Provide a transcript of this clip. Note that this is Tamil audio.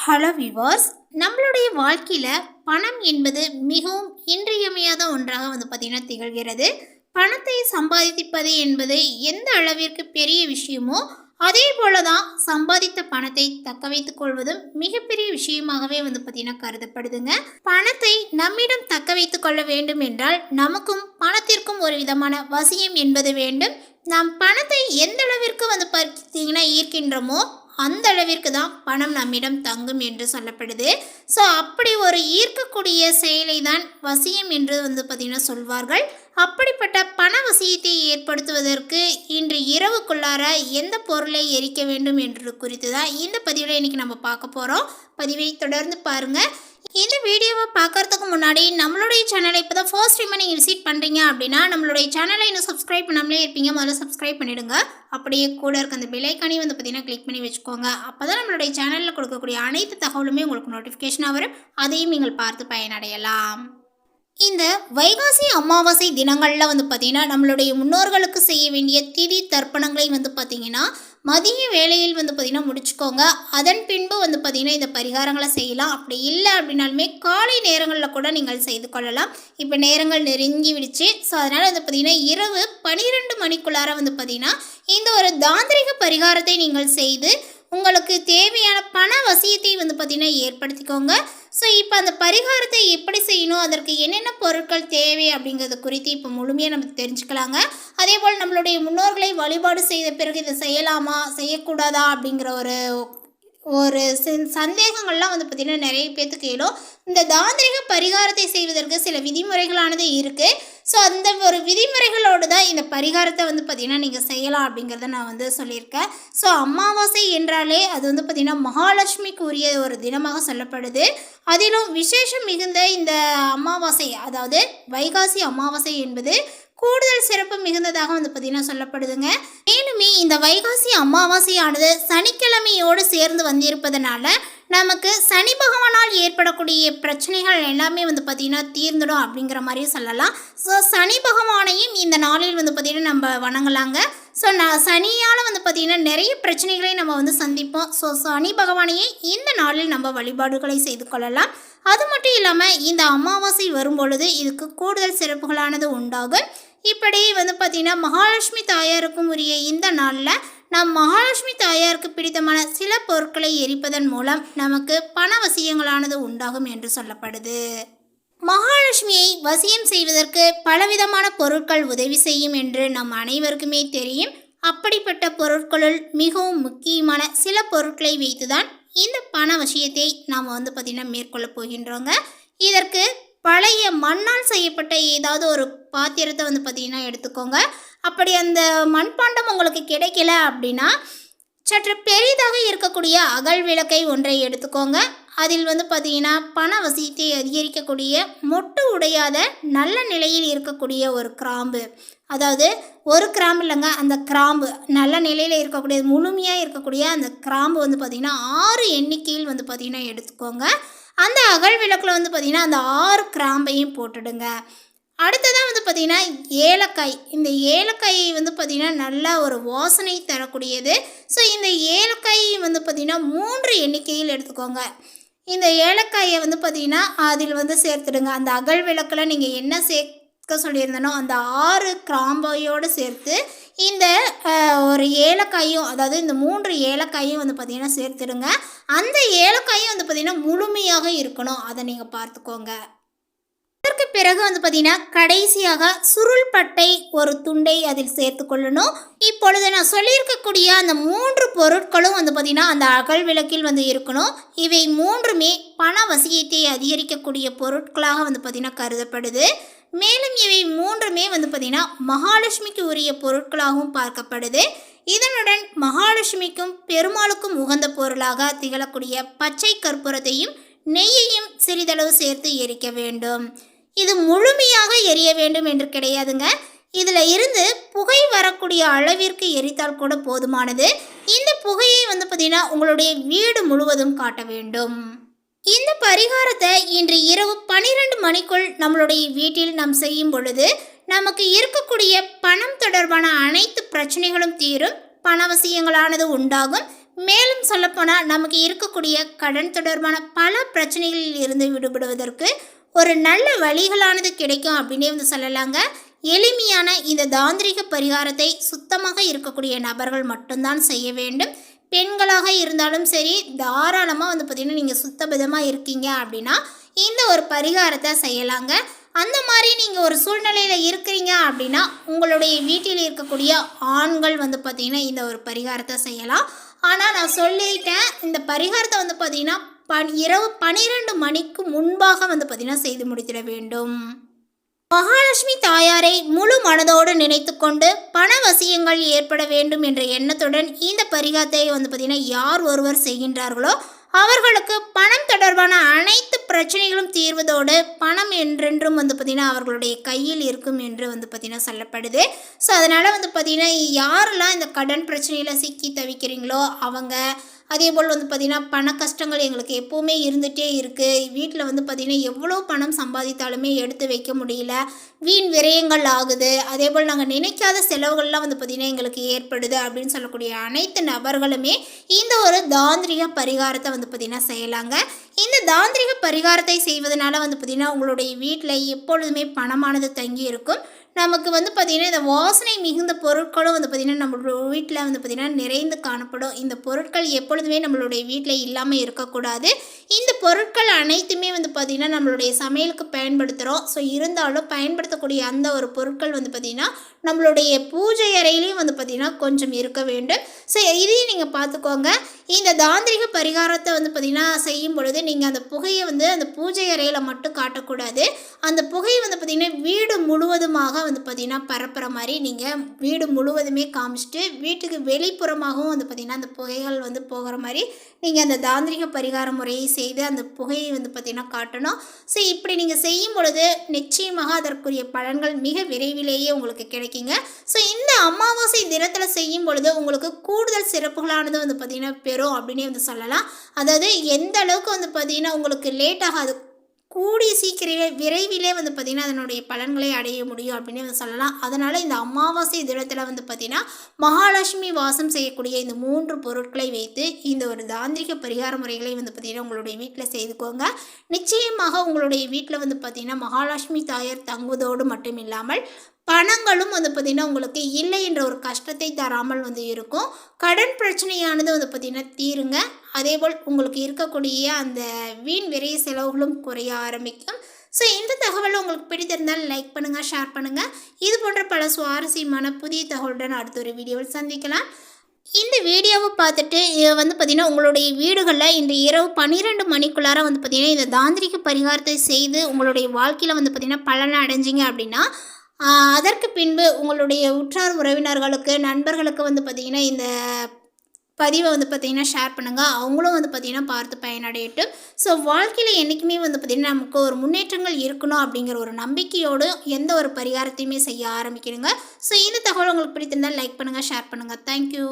ஹலோ விவர்ஸ், நம்மளுடைய வாழ்க்கையில் பணம் என்பது மிகவும் இன்றியமையாத ஒன்றாக பார்த்திங்கன்னா திகழ்கிறது. பணத்தை சம்பாதிப்பது என்பது எந்த அளவிற்கு பெரிய விஷயமோ அதே போல தான் சம்பாதித்த பணத்தை தக்க வைத்துக் கொள்வதும் மிகப்பெரிய விஷயமாகவே பார்த்திங்கன்னா கருதப்படுதுங்க. பணத்தை நம்மிடம் தக்க வைத்துக் கொள்ள வேண்டும் என்றால் நமக்கும் பணத்திற்கும் ஒரு விதமான வசியம் என்பது வேண்டும். நாம் பணத்தை எந்த அளவிற்கு பார்த்திங்கன்னா ஈர்க்கின்றோமோ அந்த அளவிற்கு தான் பணம் நம்மிடம் தங்கும் என்று சொல்லப்படுது. ஸோ அப்படி ஒரு ஈர்க்கக்கூடிய செயலை தான் வசியம் என்று பார்த்திங்கன்னா சொல்வார்கள். அப்படிப்பட்ட பண வசியத்தை ஏற்படுத்துவதற்கு இன்று இரவுக்குள்ளார எந்த பொருளை எரிக்க வேண்டும் என்று குறித்து தான் இந்த பதிவில் இன்றைக்கி நம்ம பார்க்க போகிறோம். பதிவை தொடர்ந்து பாருங்கள். இந்த வீடியோவை பார்க்குறதுக்கு முன்னாடி நம்மளுடைய சேனலை இப்போ தான் ஃபர்ஸ்ட் டைம் நீங்கள் விசிட் பண்ணுறீங்க அப்படின்னா நம்மளுடைய சேனலை இன்னும் சப்ஸ்கிரைப் பண்ணாமலே இருப்பீங்க, முதல்ல சப்ஸ்கிரைப் பண்ணிவிடுங்க. அப்படியே கூட இருக்க அந்த பெல் ஐக்கானையும் பார்த்திங்கன்னா கிளிக் பண்ணி வச்சுக்கோங்க. அப்போ தான் நம்மளுடைய சேனலில் கொடுக்கக்கூடிய அனைத்து தகவலுமே உங்களுக்கு நோட்டிஃபிகேஷனாக வரும். அதையும் நீங்கள் பார்த்து பயனடையலாம். இந்த வைகாசி அமாவாசை தினங்களில் பார்த்திங்கன்னா நம்மளுடைய முன்னோர்களுக்கு செய்ய வேண்டிய திதி தர்ப்பணங்களை பார்த்திங்கன்னா மதிய வேளையில் பார்த்திங்கன்னா முடிச்சுக்கோங்க. அதன் பின்பு பார்த்திங்கன்னா இந்த பரிகாரங்களை செய்யலாம். அப்படி இல்லை அப்படின்னாலுமே காலை நேரங்களில் கூட நீங்கள் செய்து கொள்ளலாம். இப்போ நேரங்கள் நெருங்கி விடுச்சு. ஸோ அதனால் பார்த்திங்கன்னா இரவு 12 மணிக்குள்ளார பார்த்திங்கன்னா இந்த ஒரு தாந்திரிக பரிகாரத்தை நீங்கள் செய்து உங்களுக்கு தேவையான பண வசியத்தை பார்த்திங்கன்னா ஏற்படுத்திக்கோங்க. ஸோ இப்போ அந்த பரிகாரத்தை எப்படி செய்யணும், அதற்கு என்னென்ன பொருட்கள் தேவை அப்படிங்கிறது குறித்து இப்போ முழுமையாக நம்ம தெரிஞ்சுக்கலாங்க. அதே போல் நம்மளுடைய முன்னோர்களை வழிபாடு செய்த பிறகு இதை செய்யலாமா செய்யக்கூடாதா அப்படிங்கிற ஒரு சந்தேகங்கள்லாம் பார்த்திங்கன்னா நிறைய பேர்த்துக்கு கேளும். இந்த தாந்திரிக பரிகாரத்தை செய்வதற்கு சில விதிமுறைகளானது இருக்குது. ஸோ அந்த ஒரு விதிமுறைகளோடு தான் இந்த பரிகாரத்தை பார்த்திங்கன்னா நீங்கள் செய்யலாம் அப்படிங்கிறத நான் சொல்லியிருக்கேன். ஸோ அமாவாசை என்றாலே அது பார்த்திங்கன்னா மகாலட்சுமிக்கு உரிய ஒரு தினமாக சொல்லப்படுது. அதிலும் விசேஷம் மிகுந்த இந்த அமாவாசை, அதாவது வைகாசி அமாவாசை என்பது கூடுதல் சிறப்பு மிகுந்ததாக பார்த்திங்கன்னா சொல்லப்படுதுங்க. மேலுமே இந்த வைகாசி அமாவாசையானது சனிக்கிழமையோடு சேர்ந்து வந்திருப்பதனால நமக்கு சனி பகவானால் ஏற்படக்கூடிய பிரச்சனைகள் எல்லாமே பார்த்திங்கன்னா தீர்ந்துடும் அப்படிங்கிற மாதிரியும் சொல்லலாம். ஸோ சனி பகவானையும் இந்த நாளில் பார்த்திங்கன்னா நம்ம வணங்கலாங்க. ஸோ சனியால் பார்த்திங்கன்னா நிறைய பிரச்சனைகளை நம்ம சந்திப்போம். ஸோ சனி பகவானையே இந்த நாளில் நம்ம வழிபாடுகளை செய்து கொள்ளலாம். அது மட்டும் இல்லாமல் இந்த அமாவாசை வரும்பொழுது இதுக்கு கூடுதல் சிறப்புகளானது உண்டாகும். இப்படி பார்த்திங்கன்னா மகாலட்சுமி தாயாருக்கும் உரிய இந்த நாளில் நம் மகாலட்சுமி தாயாருக்கு பிடித்தமான சில பொருட்களை எரிப்பதன் மூலம் நமக்கு பண வசியங்களானது உண்டாகும் என்று சொல்லப்படுது. மகாலட்சுமியை வசியம் செய்வதற்கு பலவிதமான பொருட்கள் உதவி செய்யும் என்று நம் அனைவருக்குமே தெரியும். அப்படிப்பட்ட பொருட்களுள் மிகவும் முக்கியமான சில பொருட்களை வைத்துதான் இந்த பண வசியத்தை நாம் பார்த்திங்கன்னா மேற்கொள்ள போகின்றோங்க. இதற்கு பழைய மண்ணால் செய்யப்பட்ட ஏதாவது ஒரு பாத்திரத்தை பார்த்திங்கன்னா எடுத்துக்கோங்க. அப்படி அந்த மண்பாண்டம் உங்களுக்கு கிடைக்கல அப்படின்னா சற்று பெரிதாக இருக்கக்கூடிய அகல் விளக்கை ஒன்றை எடுத்துக்கோங்க. அதில் பார்த்திங்கன்னா பண வசியத்தை அதிகரிக்கக்கூடிய மொட்டு உடையாத நல்ல நிலையில் இருக்கக்கூடிய ஒரு கிராம்பு, அதாவது ஒரு கிராம்பு இல்லைங்க, அந்த கிராம்பு நல்ல நிலையில் இருக்கக்கூடிய முழுமையாக இருக்கக்கூடிய அந்த கிராம்பு பார்த்திங்கன்னா 6 எண்ணிக்கையில் பார்த்திங்கன்னா எடுத்துக்கோங்க. அந்த அகல் விளக்கில் பார்த்திங்கன்னா அந்த 6 கிராம்பையும் போட்டுடுங்க. அடுத்ததாக பார்த்திங்கன்னா ஏலக்காய். இந்த ஏலக்காயை பார்த்திங்கன்னா நல்ல ஒரு வாசனை தரக்கூடியது. ஸோ இந்த ஏலக்காயை பார்த்திங்கன்னா 3 எண்ணிக்கையில் எடுத்துக்கோங்க. இந்த ஏலக்காயை பார்த்திங்கன்னா அதில் சேர்த்துடுங்க. அந்த அகல் விளக்கில் நீங்கள் என்ன சேர்க்க சொல்லியிருந்தனோ அந்த 6 கிராம்பையோடு சேர்த்து இந்த ஒரு ஏலக்காயும், அதாவது இந்த 3 ஏலக்காயும் பார்த்திங்கன்னா சேர்த்துடுங்க. அந்த ஏலக்காயும் பார்த்திங்கன்னா முழுமையாக இருக்கணும், அதை நீங்கள் பார்த்துக்கோங்க. அதற்கு பிறகு பார்த்திங்கன்னா கடைசியாக சுருள் பட்டை ஒரு துண்டை அதில் சேர்த்து கொள்ளணும். இப்பொழுது நான் சொல்லியிருக்கக்கூடிய அந்த 3 பொருட்களும் பார்த்திங்கன்னா அந்த அகல் விளக்கில் இருக்கணும். இவை 3மே பண வசியத்தை அதிகரிக்கக்கூடிய பொருட்களாக பார்த்திங்கன்னா கருதப்படுது. மேலும் இவை 3மே பார்த்திங்கன்னா மகாலட்சுமிக்கு உரிய பொருட்களாகவும் பார்க்கப்படுது. இதனுடன் மகாலட்சுமிக்கும் பெருமாளுக்கும் உகந்த பொருளாக திகழக்கூடிய பச்சை கற்பூரத்தையும் நெய்யையும் சிறிதளவு சேர்த்து எரிக்க வேண்டும். இது முழுமையாக எரிய வேண்டும் என்று கிடையாதுங்க. இதில் இருந்து புகை வரக்கூடிய அளவிற்கு எரித்தால் கூட போதுமானது. இந்த புகையை பார்த்திங்கன்னா உங்களுடைய வீடு முழுவதும் காட்ட வேண்டும். இந்த பரிகாரத்தை இன்று இரவு 12 மணிக்குள் நம்மளுடைய வீட்டில் நாம் செய்யும் பொழுது நமக்கு இருக்கக்கூடிய பணம் தொடர்பான அனைத்து பிரச்சனைகளும் தீரும், பணவசியங்களானது உண்டாகும். மேலும் சொல்லப்போனால் நமக்கு இருக்கக்கூடிய கடன் தொடர்பான பல பிரச்சனைகளில் இருந்து விடுபடுவதற்கு ஒரு நல்ல வழிகளானது கிடைக்கும் அப்படின்னே வந்து சொல்லலாங்க. எளிமையான இந்த தாந்திரிக பரிகாரத்தை சுத்தமாக இருக்கக்கூடிய நபர்கள் மட்டும்தான் செய்ய வேண்டும். பெண்களாக இருந்தாலும் சரி, தாராளமாக வந்து பார்த்திங்கன்னா நீங்கள் சுத்தபதமாக இருக்கீங்க அப்படின்னா இந்த ஒரு பரிகாரத்தை செய்யலாங்க. அந்த மாதிரி நீங்கள் ஒரு சூழ்நிலையில் இருக்கிறீங்க அப்படின்னா உங்களுடைய வீட்டில் இருக்கக்கூடிய ஆண்கள் வந்து பார்த்திங்கன்னா இந்த ஒரு பரிகாரத்தை செய்யலாம். ஆனால் நான் சொல்லிட்டேன், இந்த பரிகாரத்தை வந்து பார்த்திங்கன்னா இரவு 12 மணிக்கு முன்பாக வந்து பார்த்திங்கன்னா செய்து முடித்திட வேண்டும். மகாலட்சுமி தாயாரை முழு மனதோடு நினைத்து கொண்டு பண வசியங்கள் ஏற்பட வேண்டும் என்ற எண்ணத்துடன் இந்த பரிகாரத்தை வந்து பார்த்திங்கன்னா யார் ஒருவர் செய்கின்றார்களோ அவர்களுக்கு பணம் தொடர்பான அனைத்து பிரச்சனைகளும் தீர்வதோடு பணம் என்றென்றும் வந்து பார்த்திங்கன்னா அவர்களுடைய கையில் இருக்கும் என்று வந்து பார்த்திங்கன்னா சொல்லப்படுது. ஸோ அதனால் வந்து பார்த்திங்கன்னா யாரெல்லாம் இந்த கடன் பிரச்சனையில் சிக்கி தவிக்கிறீங்களோ அவங்க, அதே போல் வந்து பார்த்திங்கன்னா பண கஷ்டங்கள் எங்களுக்கு எப்போவுமே இருந்துகிட்டே இருக்குது, வீட்டில் வந்து பார்த்திங்கன்னா எவ்வளோ பணம் சம்பாதித்தாலுமே எடுத்து வைக்க முடியல, வீண் விரயங்கள் ஆகுது, அதே போல் நாங்கள் நினைக்காத செலவுகள்லாம் வந்து பார்த்திங்கன்னா எங்களுக்கு ஏற்படுது அப்படின்னு சொல்லக்கூடிய அனைத்து நபர்களுமே இந்த ஒரு தாந்திரிக பரிகாரத்தை வந்து பார்த்திங்கன்னா செய்யலாங்க. இந்த தாந்திரிக பரிகாரத்தை செய்வதனால வந்து பார்த்திங்கன்னா உங்களுடைய வீட்டில் எப்பொழுதுமே பணமானது தங்கி இருக்கும். நமக்கு வந்து பார்த்திங்கன்னா இந்த வாசனை மிகுந்த பொருட்களும் வந்து பார்த்திங்கன்னா நம்மளோட வீட்டில் வந்து பார்த்திங்கன்னா நிறைந்து காணப்படும். இந்த பொருட்கள் எப்பொழுதுமே நம்மளுடைய வீட்டில் இல்லாமல் இருக்கக்கூடாது. இந்த பொருட்கள் அனைத்துமே வந்து பார்த்திங்கன்னா நம்மளுடைய சமையலுக்கு பயன்படுத்துகிறோம். ஸோ இருந்தாலும் பயன்படுத்தக்கூடிய அந்த ஒரு பொருட்கள் வந்து பார்த்திங்கன்னா நம்மளுடைய பூஜை அறையிலையும் வந்து பார்த்திங்கன்னா கொஞ்சம் இருக்க வேண்டும். ஸோ இதையும் நீங்கள் பார்த்துக்கோங்க. இந்த தாந்திரிக பரிகாரத்தை வந்து பார்த்திங்கன்னா செய்யும் பொழுது நீங்கள் அந்த புகையை வந்து அந்த பூஜை அறையில் மட்டும் காட்டக்கூடாது. அந்த புகையை வந்து பார்த்திங்கன்னா வீடு முழுவதுமாக வந்து பார்த்திங்கன்னா பரப்புகிற மாதிரி நீங்கள் வீடு முழுவதுமே காமிச்சிட்டு வீட்டுக்கு வெளிப்புறமாகவும் வந்து பார்த்திங்கன்னா அந்த புகைகள் வந்து போகிற மாதிரி நீங்கள் அந்த தாந்திரிக பரிகார முறையை செய்து அந்த புகையை வந்து பார்த்திங்கன்னா காட்டணும். ஸோ இப்படி நீங்கள் செய்யும் பொழுது நிச்சயமாக அதற்குரிய பலன்கள் மிக விரைவிலேயே உங்களுக்கு கிடைக்குங்க. ஸோ இந்த அமாவாசை தினத்தில் செய்யும் பொழுது உங்களுக்கு கூடுதல் சிறப்புகளானது வந்து பார்த்திங்கன்னா பெறும் அப்படின்னே வந்து சொல்லலாம். அதாவது எந்த அளவுக்கு வந்து பார்த்திங்கன்னா உங்களுக்கு லேட் ஆகாது, கூடிய சீக்கிரமே விரைவிலே வந்து பார்த்திங்கன்னா அதனுடைய பலன்களை அடைய முடியும் அப்படின்னு வந்து சொல்லலாம். அதனால் இந்த அமாவாசை தினத்தில் வந்து பார்த்திங்கன்னா மகாலட்சுமி வாசம் செய்யக்கூடிய இந்த 3 பொருட்களை வைத்து இந்த ஒரு தாந்திரிக பரிகார முறைகளை வந்து பார்த்திங்கன்னா உங்களுடைய வீட்டில் செய்துக்கோங்க. நிச்சயமாக உங்களுடைய வீட்டில் வந்து பார்த்திங்கன்னா மகாலட்சுமி தாயார் தங்குவதோடு மட்டும் இல்லாமல் பணங்களும் வந்து பார்த்திங்கன்னா உங்களுக்கு இல்லை என்ற ஒரு கஷ்டத்தை தராமல் வந்து இருக்கும். கடன் பிரச்சனையானது வந்து பார்த்திங்கன்னா தீருங்க. அதேபோல் உங்களுக்கு இருக்கக்கூடிய அந்த வீண் விரைய செலவுகளும் குறைய ஆரம்பிக்கும். ஸோ இந்த தகவல் உங்களுக்கு பிடித்திருந்தால் லைக் பண்ணுங்கள், ஷேர் பண்ணுங்கள். இது போன்ற பல சுவாரஸ்யமான புதிய தகவலுடன் அடுத்த ஒரு வீடியோவில் சந்திக்கலாம். இந்த வீடியோவை பார்த்துட்டு வந்து பார்த்திங்கன்னா உங்களுடைய வீடுகளில் இந்த இரவு 12 மணிக்குள்ளார வந்து பார்த்திங்கன்னா இந்த தாந்திரிக பரிகாரத்தை செய்து உங்களுடைய வாழ்க்கையில் வந்து பார்த்திங்கன்னா பலனை அடைஞ்சிங்க அப்படின்னா அதற்கு பின்பு உங்களுடைய உற்றார் உறவினர்களுக்கு, நண்பர்களுக்கு வந்து பார்த்திங்கன்னா இந்த பதிவை வந்து பார்த்திங்கன்னா ஷேர் பண்ணுங்கள். அவங்களும் வந்து பார்த்திங்கன்னா பார்த்து பயனடையட்டும். ஸோ வாழ்க்கையில் என்றைக்குமே வந்து பார்த்திங்கன்னா நமக்கு ஒரு முன்னேற்றங்கள் இருக்கணும் அப்படிங்கிற ஒரு நம்பிக்கையோடு எந்த ஒரு பரிகாரத்தையுமே செய்ய ஆரம்பிக்கணுங்க. ஸோ இந்த தகவல் உங்களுக்கு பிடித்திருந்தால் லைக் பண்ணுங்கள், ஷேர் பண்ணுங்கள். தேங்க்யூ.